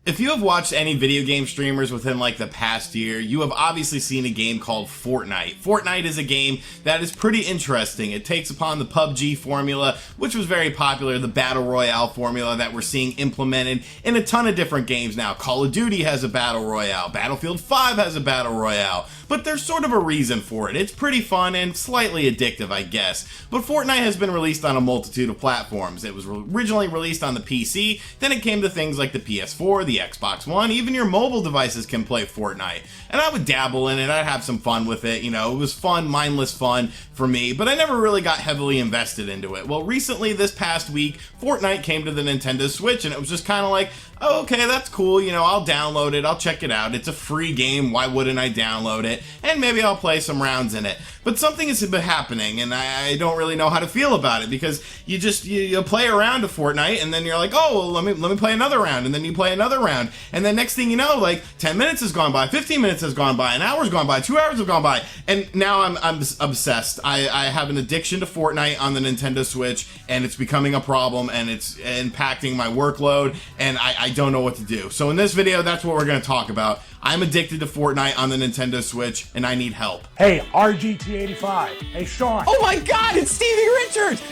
If you have watched any video game streamers within like the past year, you have obviously seen a game called Fortnite. Fortnite is a game that is pretty interesting. It takes upon the PUBG formula, which was very popular, the Battle Royale formula that we're seeing implemented in a ton of different games now. Call of Duty has a Battle Royale, Battlefield 5 has a Battle Royale, but there's sort of a reason for it. It's pretty fun and slightly addictive, I guess. But Fortnite has been released on a multitude of platforms. It was originally released on the PC, then it came to things like the PS4, the Xbox One, even your mobile devices can play Fortnite. And I would dabble in it, I'd have some fun with it, you know, it was fun, mindless fun for me, but I never really got heavily invested into it. Well, recently, this past week, Fortnite came to the Nintendo Switch, and it was just kind of like, oh, okay, that's cool, you know, I'll download it, I'll check it out, it's a free game, why wouldn't I download it, and maybe I'll play some rounds in it. But something has been happening, and I don't really know how to feel about it, because you play a round of Fortnite, and then you're like, oh, well, let me play another round, and then you play another round, and then next thing you know, like, 10 minutes has gone by, 15 minutes has gone by, an hour's gone by, 2 hours have gone by, and now I'm obsessed. I have an addiction to Fortnite on the Nintendo Switch, and it's becoming a problem, and it's impacting my workload, and I don't know what to do. So in this video, that's what we're going to talk about. I'm addicted to Fortnite on the Nintendo Switch, and I need help. Hey, RGT 85. Hey, Sean. Oh my God, it's Stevie Richards!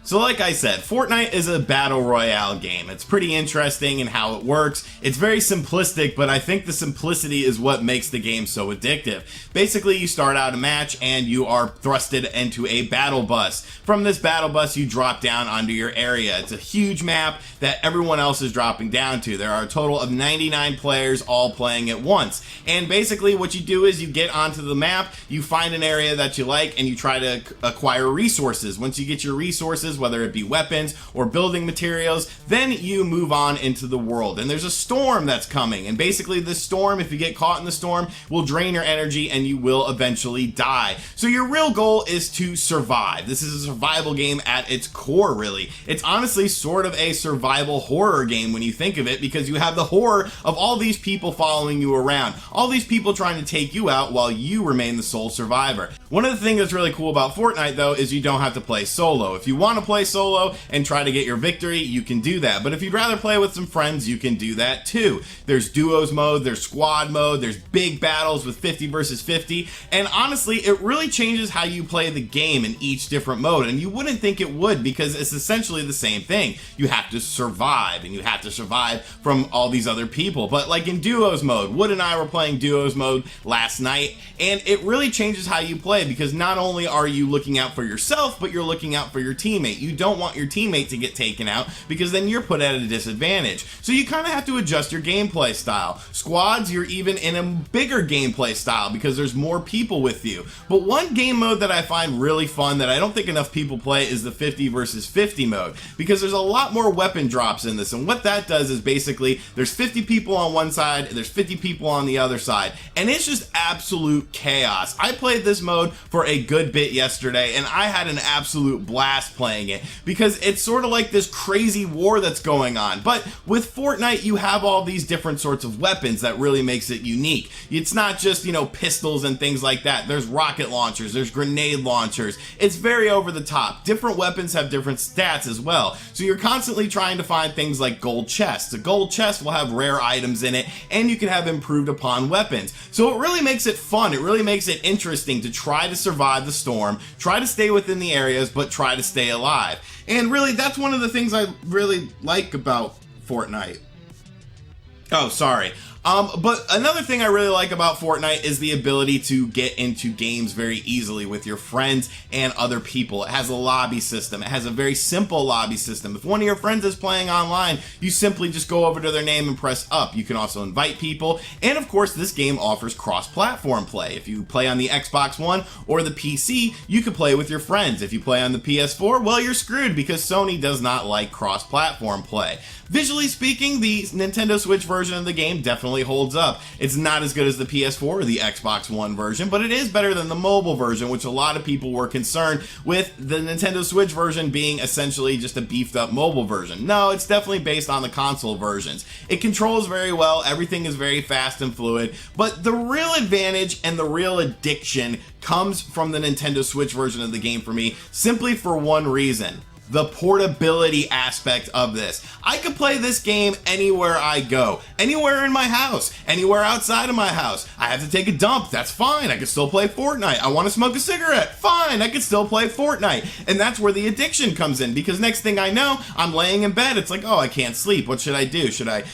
So like I said, Fortnite is a battle royale game. It's pretty interesting in how it works. It's very simplistic, but I think the simplicity is what makes the game so addictive. Basically, you start out a match and you are thrusted into a battle bus. From this battle bus, you drop down onto your area. It's a huge map that everyone else is dropping down to. There are a total of 99 players all playing at once. And basically what you do is you get onto the map, you find an area that you like, and you try to acquire resources. Once you get your resources, whether it be weapons or building materials, then you move on into the world. And there's a storm that's coming, and basically this storm, if you get caught in the storm, will drain your energy and you will eventually die. So your real goal is to survive. This is a survival game at its core, really. It's honestly sort of a survival horror game when you think of it, because you have the horror of all these people following you around, all these people trying to take you out while you remain the sole survivor. One of the things that's really cool about Fortnite, though, is you don't have to play solo. If you want to play solo and try to get your victory, you can do that. But if you'd rather play with some friends, you can do that too. There's duos mode, there's squad mode, there's big battles with 50 versus 50, and honestly, it really changes how you play the game in each different mode, and you wouldn't think it would, because it's essentially the same thing. You have to survive, and you have to survive from all these other people. But like in duos mode, Wood and I were playing duos mode last night, and it really changes how you play, because not only are you looking out for yourself, but you're looking out for your teammate. You don't want your teammate to get taken out, because then you're put at a disadvantage. So you kind of have to adjust your gameplay style. Squads, you're even in a bigger gameplay style because there's more people with you. But one game mode that I find really fun that I don't think enough people play is the 50 versus 50 mode, because there's a lot more weapon drops in this, and what that does is basically there's 50 people on one side, there's 50 people on the other side, and it's just absolute chaos. I played this mode for a good bit yesterday, and I had an absolute blast playing it, because it's sort of like this crazy war that's going on. But with Fortnite, you have all these different sorts of weapons that really makes it unique. It's not just, you know, pistols and things like that. There's rocket launchers, there's grenade launchers. It's very over the top. Different weapons have different stats as well. So you're constantly trying to find things like gold chests. A gold chest will have rare items in it, and you can have improved upon weapons. So it really makes it fun. It really makes it interesting to try to survive the storm, try to stay within the areas, but try to stay alive. And really, that's one of the things I really like about Fortnite. Oh, sorry. But another thing I really like about Fortnite is the ability to get into games very easily with your friends and other people. It has a lobby system. It has a very simple lobby system. If one of your friends is playing online, you simply just go over to their name and press up. You can also invite people. And of course, this game offers cross-platform play. If you play on the Xbox One or the PC, you can play with your friends. If you play on the PS4, well, you're screwed, because Sony does not like cross-platform play. Visually speaking, the Nintendo Switch version version of the game definitely holds up. It's not as good as the PS4 or the Xbox One version, but it is better than the mobile version, which a lot of people were concerned with the Nintendo Switch version being essentially just a beefed up mobile version. No, it's definitely based on the console versions. It controls very well, everything is very fast and fluid, but the real advantage and the real addiction comes from the Nintendo Switch version of the game for me, simply for one reason: the portability aspect of this. I could play this game anywhere I go, anywhere in my house, anywhere outside of my house. I have to take a dump, that's fine, I can still play Fortnite. I want to smoke a cigarette, fine, I can still play Fortnite. And that's where the addiction comes in, because next thing I know, I'm laying in bed, it's like, oh, I can't sleep, what should I do? Should I,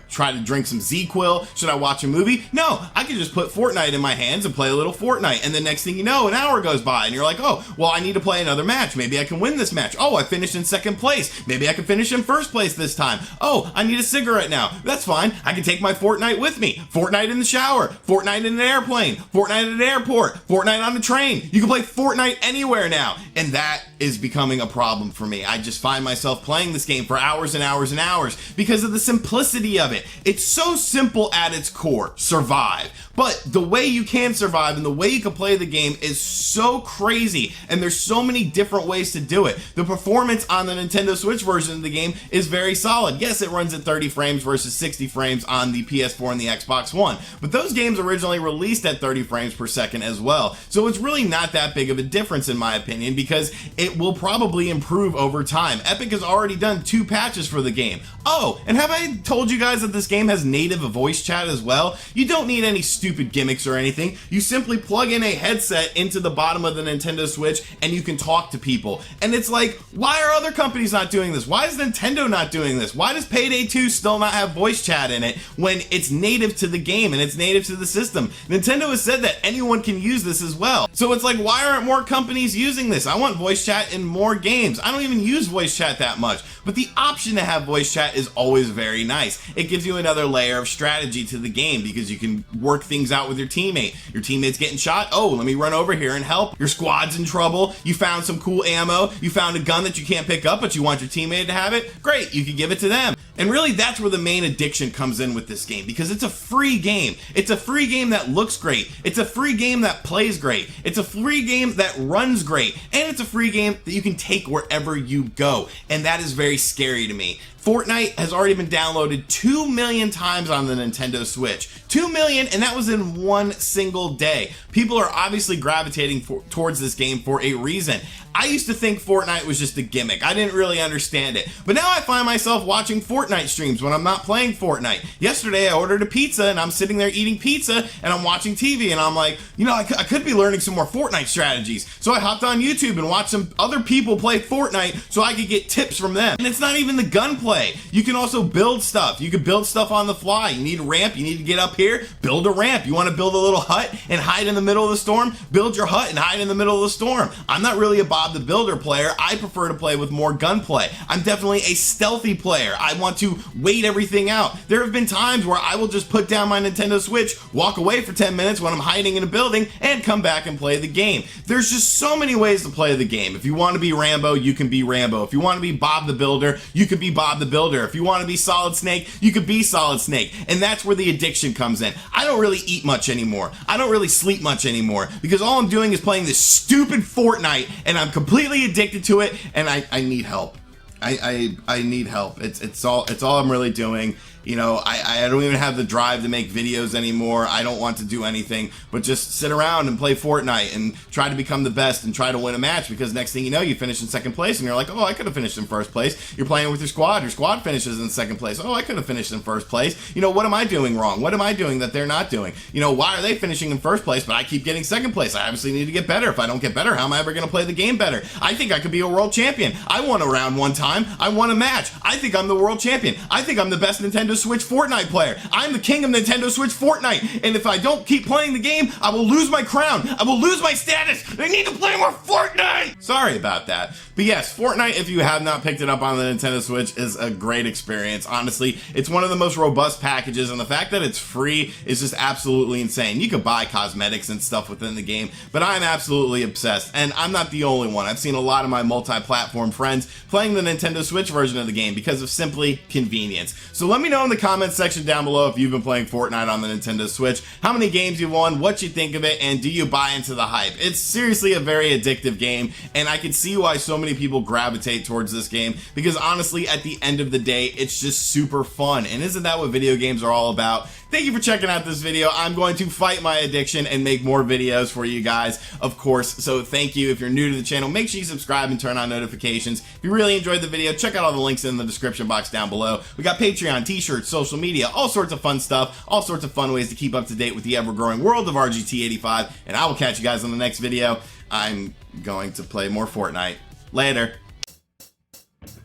try to drink some Z-Quil? Should I watch a movie? No, I can just put Fortnite in my hands and play a little Fortnite, and the next thing you know, an hour goes by, and you're like, oh, well, I need to play another match, maybe I can win this match. Oh, I finished in second place. Maybe I can finish in first place this time. Oh, I need a cigarette now. That's fine. I can take my Fortnite with me. Fortnite in the shower. Fortnite in an airplane. Fortnite at an airport. Fortnite on the train. You can play Fortnite anywhere now. And that is becoming a problem for me. I just find myself playing this game for hours and hours and hours because of the simplicity of it. It's so simple at its core. Survive. But the way you can survive and the way you can play the game is so crazy, and there's so many different ways to do it. The performance on the Nintendo Switch version of the game is very solid. Yes, it runs at 30 frames versus 60 frames on the PS4 and the Xbox One, but those games originally released at 30 frames per second as well. So it's really not that big of a difference in my opinion, because it will probably improve over time. Epic has already done 2 patches for the game. Oh, and have I told you guys that this game has native voice chat as well? You don't need any stupid gimmicks or anything. You simply plug in a headset into the bottom of the Nintendo Switch and you can talk to people. And it's like, why are other companies not doing this? Why is Nintendo not doing this? Why does Payday 2 still not have voice chat in it when it's native to the game and it's native to the system? Nintendo has said that anyone can use this as well. So it's like, why aren't more companies using this? I want voice chat in more games. I don't even use voice chat that much, but the option to have voice chat is always very nice. It gives you another layer of strategy to the game because you can work things out with your teammate. Your teammate's getting shot. Oh, let me run over here and help. Your squad's in trouble. You found some cool ammo. You found a gun that you can't pick up, but you want your teammate to have it. Great, you can give it to them. And really, that's where the main addiction comes in with this game, because it's a free game. It's a free game that looks great. It's a free game that plays great. It's a free game that runs great. And it's a free game that you can take wherever you go. And that is very scary to me. Fortnite has already been downloaded 2 million times on the Nintendo Switch. 2 million, and that was in one single day. People are obviously gravitating towards this game for a reason. I used to think Fortnite was just a gimmick. I didn't really understand it. But now I find myself watching Fortnite streams when I'm not playing Fortnite. Yesterday I ordered a pizza and I'm sitting there eating pizza and I'm watching TV and I'm like, I could be learning some more Fortnite strategies. So I hopped on YouTube and watched some other people play Fortnite so I could get tips from them. And it's not even the gunplay. You can also build stuff. You can build stuff on the fly. You need a ramp. You need to get up here. Build a ramp. You want to build a little hut and hide in the middle of the storm? Build your hut and hide in the middle of the storm. I'm not really a Bob the Builder player. I prefer to play with more gunplay. I'm definitely a stealthy player. I want to wait everything out. There have been times where I will just put down my Nintendo Switch, walk away for 10 minutes when I'm hiding in a building, and come back and play the game. There's just so many ways to play the game. If you want to be Rambo, you can be Rambo. If you want to be Bob the Builder, you can be Bob the Builder. If you want to be Solid Snake, you could be Solid Snake. And that's where the addiction comes in. I don't really eat much anymore. I don't really sleep much anymore because all I'm doing is playing this stupid Fortnite and I'm completely addicted to it, and I need help. I need help. It's all I'm really doing. I don't even have the drive to make videos anymore. I don't want to do anything but just sit around and play Fortnite and try to become the best and try to win a match, because next thing you know, you finish in second place and you're like, oh, I could have finished in first place. You're playing with your squad finishes in second place. Oh, I could have finished in first place. What am I doing wrong? What am I doing that they're not doing? Why are they finishing in first place but I keep getting second place? I obviously need to get better. If I don't get better, how am I ever going to play the game better? I think I could be a world champion. I won a round one time. I won a match. I think I'm the world champion. I think I'm the best Nintendo Switch Fortnite player. I'm the king of Nintendo Switch Fortnite, and if I don't keep playing the game, I will lose my crown. I will lose my status. I need to play more Fortnite. Sorry about that. But yes, Fortnite, if you have not picked it up on the Nintendo Switch, is a great experience. Honestly, it's one of the most robust packages, and the fact that it's free is just absolutely insane. You can buy cosmetics and stuff within the game, but I'm absolutely obsessed, and I'm not the only one. I've seen a lot of my multi-platform friends playing the Nintendo Switch version of the game because of simply convenience. So let me know know in the comments section down below if you've been playing Fortnite on the Nintendo Switch, how many games you've won, what you think of it, and do you buy into the hype? It's seriously a very addictive game, and I can see why so many people gravitate towards this game, because honestly, at the end of the day, it's just super fun, and isn't that what video games are all about? Thank you for checking out this video. I'm going to fight my addiction and make more videos for you guys, of course, so thank you. If you're new to the channel, make sure you subscribe and turn on notifications. If you really enjoyed the video, check out all the links in the description box down below. We got Patreon, t-shirts, social media, all sorts of fun stuff, all sorts of fun ways to keep up to date with the ever-growing world of RGT 85, and I will catch you guys on the next video. I'm going to play more Fortnite. Later.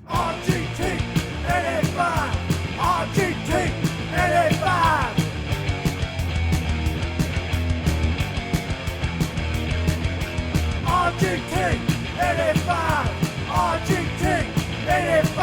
RGT 85. RGT 85. RGT 85. RGT 85.